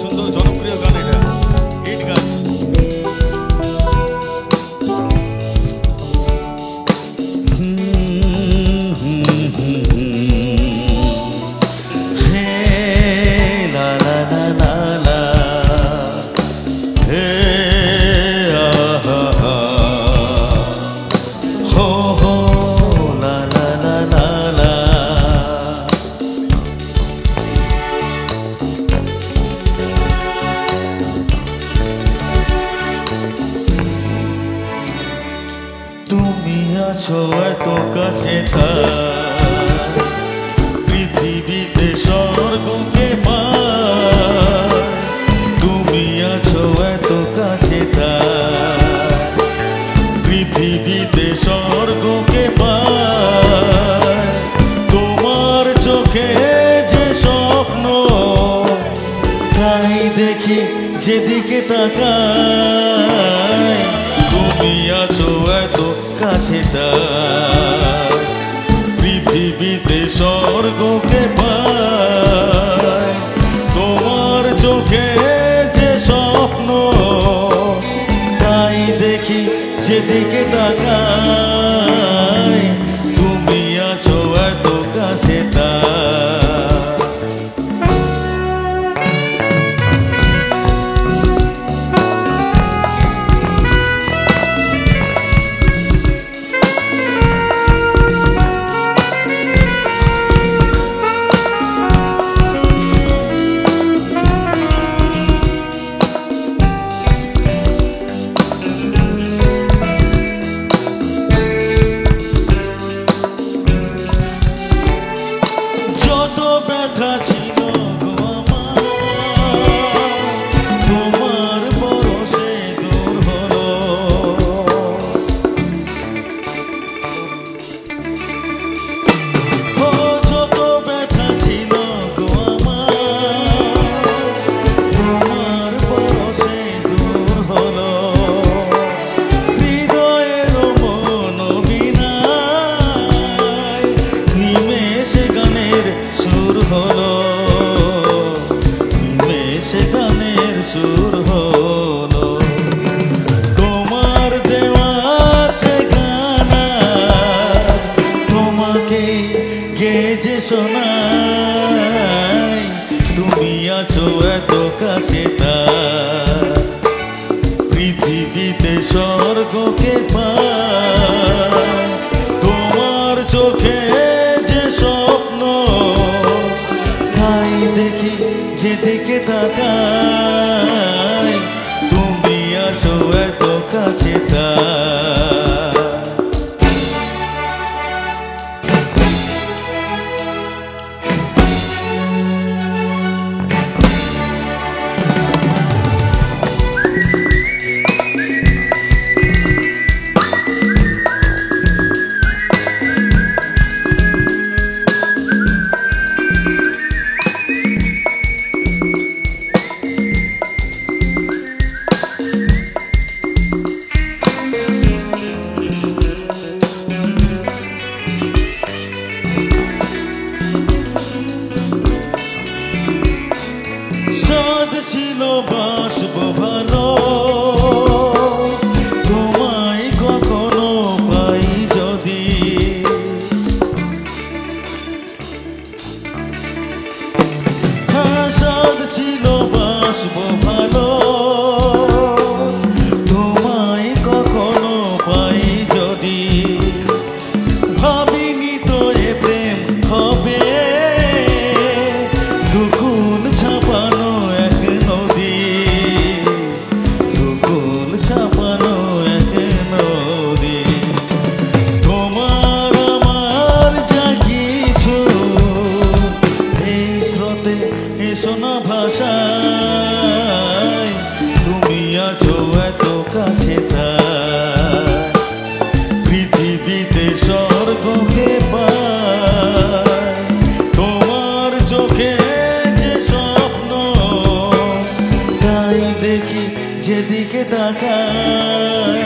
সুন্দর জনপ্রিয় গান, এটা হিট গান। তুমি আছো এত কাছে পৃথিবীতে স্বর্গকে পার। তুমি আছো এত কাছে পৃথিবীতে স্বর্গকে পার। তোমার চোখে যে স্বপ্ন তাই দেখি যেদিকে তাকাই। তুমি আছো এত কাছে পৃথিবীতে স্বর্গকে পাই। তোমার চোখে যে স্বপ্ন তাই দেখি যেদিকে তাকাই। তুমি আছো এত কাছে ছিল গো আমার, তোমার পরশে দূর হলো। ও যত ব্যথা ছিল গো আমার, তোমার পরশে দূর হলো। হৃদয়ের মন বিনায় নিমেষে গানের সুর হলো। নিমেষে গানের সুর হলো। তোমার দেওয়া সে গান তোমাকে গেজে শোনাই। তুমি আছো এত কাছে পৃথিবীতে স্বর্গকে পাই। তোমার চোখে যে স্বপ্ন তাই দেখি যেদিকে তাকাই। তুমি আছো এত কাছে সাদ ছিল বাসবো ভালো, তোমায় কখনো পাই যদি। সাদ ছিল বাসবো ভালো, তোমায় কখনো পাই যদি। ভাবিনি তো এ প্রেম হবে দুকুল ছাপানো এক নদী। দুকুল ছাপানো এক নদী। তোমার আমার যা কিছু এই স্রোতে এসো না ভাষায়। তুমি আছো এত কাছে পৃথিবীতে স্বর্গকে পাই। তোমার চোখে যে স্বপ্ন তাই দেখি যেদিকে তাকাই।